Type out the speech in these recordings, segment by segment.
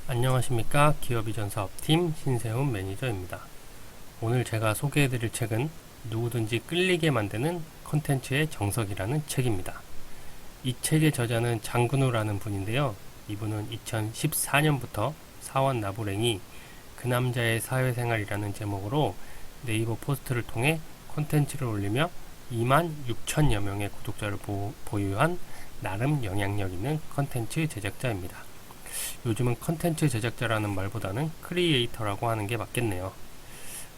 안녕하십니까. 기업이전 사업팀 신세훈 매니저입니다. 오늘 제가 소개해드릴 책은 누구든지 끌리게 만드는 컨텐츠의 정석이라는 책입니다. 이 책의 저자는 장근우라는 분인데요. 이분은 2014년부터 사원 나부랭이 그 남자의 사회생활이라는 제목으로 네이버 포스트를 통해 컨텐츠를 올리며 2만 6천여 명의 구독자를 보유한 나름 영향력 있는 컨텐츠 제작자입니다. 요즘은 컨텐츠 제작자라는 말보다는 크리에이터라고 하는 게 맞겠네요.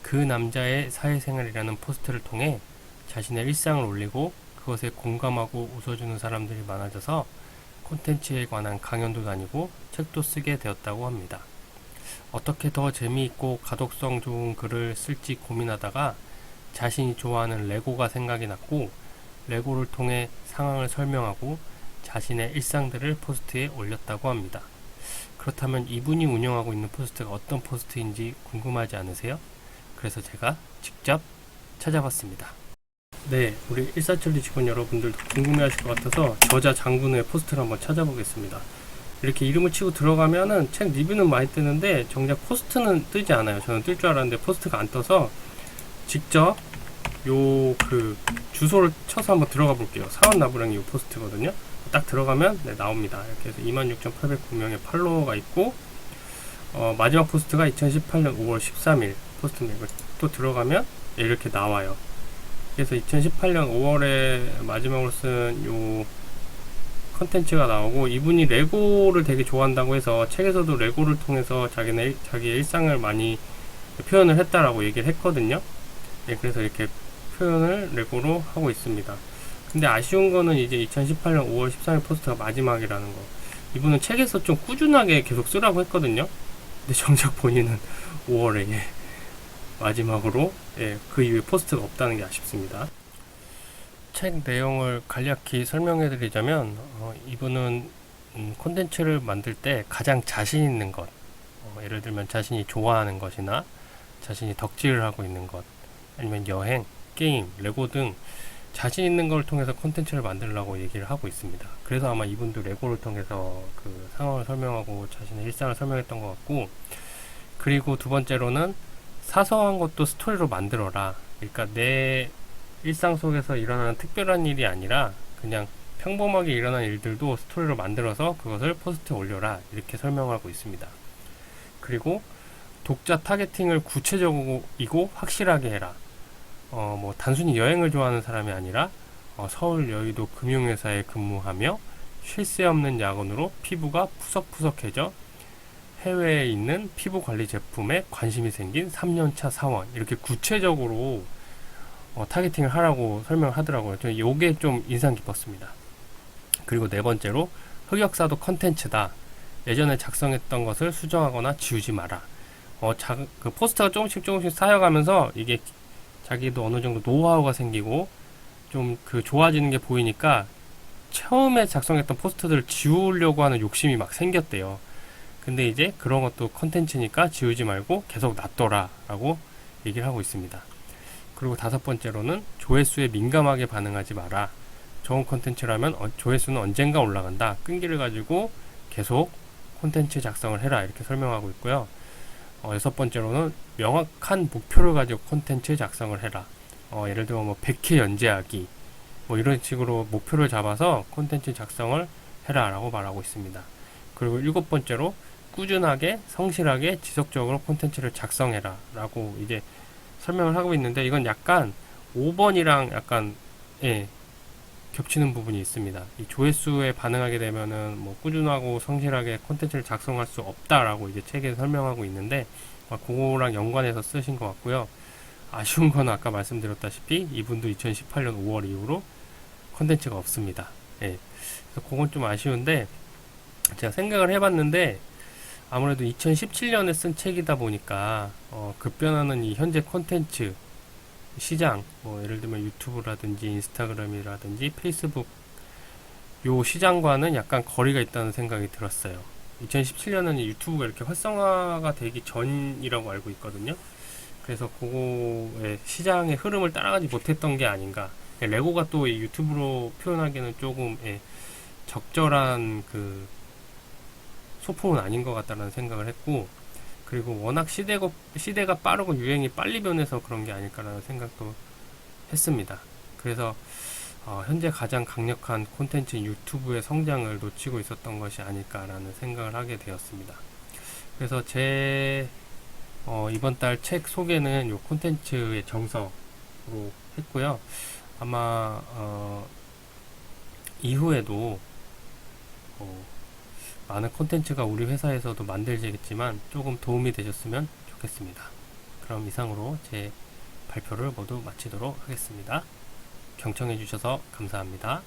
그 남자의 사회생활이라는 포스트를 통해 자신의 일상을 올리고 그것에 공감하고 웃어주는 사람들이 많아져서 콘텐츠에 관한 강연도 다니고 책도 쓰게 되었다고 합니다. 어떻게 더 재미있고 가독성 좋은 글을 쓸지 고민하다가 자신이 좋아하는 레고가 생각이 났고, 레고를 통해 상황을 설명하고 자신의 일상들을 포스트에 올렸다고 합니다. 그렇다면 이분이 운영하고 있는 포스트가 어떤 포스트인지 궁금하지 않으세요? 그래서 제가 직접 찾아봤습니다. 네, 우리 일사천리 직원 여러분들도 궁금해하실 것 같아서 저자 장근우의 포스트를 한번 찾아보겠습니다. 이렇게 이름을 치고 들어가면은 책 리뷰는 많이 뜨는데 정작 포스트는 뜨지 않아요. 저는 뜰 줄 알았는데 포스트가 안 떠서 직접 주소를 쳐서 한번 들어가 볼게요. 사원 나부랭이 요 포스트거든요. 딱 들어가면 나옵니다. 이렇게 해서 26,809명의 팔로워가 있고, 마지막 포스트가 2018년 5월 13일 포스트인데, 또 들어가면 이렇게 나와요. 그래서 2018년 5월에 마지막으로 쓴 요 컨텐츠가 나오고, 이분이 레고를 되게 좋아한다고 해서 책에서도 레고를 통해서 자기의 일상을 많이 표현을 했다라고 얘기를 했거든요. 네, 그래서 이렇게 표현을 레고로 하고 있습니다. 근데 아쉬운 거는 이제 2018년 5월 13일 포스트가 마지막이라는 거. 이분은 책에서 좀 꾸준하게 계속 쓰라고 했거든요. 근데 정작 본인은 5월에 마지막으로 그 이후에 포스트가 없다는 게 아쉽습니다. 책 내용을 간략히 설명해 드리자면, 이분은 콘텐츠를 만들 때 가장 자신 있는 것, 예를 들면 자신이 좋아하는 것이나 자신이 덕질을 하고 있는 것, 아니면 여행, 게임, 레고 등 자신 있는 걸 통해서 콘텐츠를 만들려고 얘기를 하고 있습니다. 그래서 아마 이분도 레고를 통해서 그 상황을 설명하고 자신의 일상을 설명했던 것 같고, 그리고 두 번째로는 사소한 것도 스토리로 만들어라. 그러니까 내 일상 속에서 일어나는 특별한 일이 아니라 그냥 평범하게 일어난 일들도 스토리로 만들어서 그것을 포스트에 올려라. 이렇게 설명하고 있습니다. 그리고 독자 타겟팅을 구체적이고 확실하게 해라. 단순히 여행을 좋아하는 사람이 아니라 서울 여의도 금융회사에 근무하며 쉴 새 없는 야근으로 피부가 푸석푸석해져 해외에 있는 피부 관리 제품에 관심이 생긴 3년차 사원, 이렇게 구체적으로 타겟팅을 하라고 설명을 하더라고요. 저는 이게 좀 인상 깊었습니다. 그리고 네 번째로, 흑역사도 컨텐츠다. 예전에 작성했던 것을 수정하거나 지우지 마라. 그 포스터가 조금씩 쌓여가면서 이게 자기도 어느 정도 노하우가 생기고 좀 좋아지는 게 보이니까 처음에 작성했던 포스트들을 지우려고 하는 욕심이 막 생겼대요. 근데 이제 그런 것도 컨텐츠니까 지우지 말고 계속 놔둬라 라고 얘기를 하고 있습니다. 그리고 다섯 번째로는, 조회수에 민감하게 반응하지 마라. 좋은 컨텐츠라면 조회수는 언젠가 올라간다. 끈기를 가지고 계속 콘텐츠 작성을 해라. 이렇게 설명하고 있고요. 여섯 번째로는, 명확한 목표를 가지고 콘텐츠 작성을 해라. 예를 들어 100회 연재하기, 이런 식으로 목표를 잡아서 콘텐츠 작성을 해라 라고 말하고 있습니다. 그리고 일곱 번째로, 꾸준하게 성실하게 지속적으로 콘텐츠를 작성해라 라고 이제 설명을 하고 있는데, 이건 약간 5번이랑 약간 겹치는 부분이 있습니다. 이 조회수에 반응하게 되면은 꾸준하고 성실하게 콘텐츠를 작성할 수 없다라고 이제 책에 설명하고 있는데, 그거랑 연관해서 쓰신 것 같고요. 아쉬운 건 아까 말씀드렸다시피 이분도 2018년 5월 이후로 콘텐츠가 없습니다. 그래서 그건 좀 아쉬운데, 제가 생각을 해봤는데 아무래도 2017년에 쓴 책이다 보니까 급변하는 이 현재 콘텐츠 시장, 예를 들면 유튜브라든지 인스타그램이라든지 페이스북, 요 시장과는 약간 거리가 있다는 생각이 들었어요. 2017년은 유튜브가 이렇게 활성화가 되기 전이라고 알고 있거든요. 그래서 그거의 시장의 흐름을 따라가지 못했던 게 아닌가. 레고가 또 유튜브로 표현하기에는 조금 적절한 소품은 아닌 것 같다는 생각을 했고, 그리고 워낙 시대가 빠르고 유행이 빨리 변해서 그런 게 아닐까라는 생각도 했습니다. 그래서 현재 가장 강력한 콘텐츠 유튜브의 성장을 놓치고 있었던 것이 아닐까라는 생각을 하게 되었습니다. 그래서 제 이번 달 책 소개는 요 콘텐츠의 정석으로 했고요. 아마 이후에도 많은 콘텐츠가 우리 회사에서도 만들어지겠지만 조금 도움이 되셨으면 좋겠습니다. 그럼 이상으로 제 발표를 모두 마치도록 하겠습니다. 경청해 주셔서 감사합니다.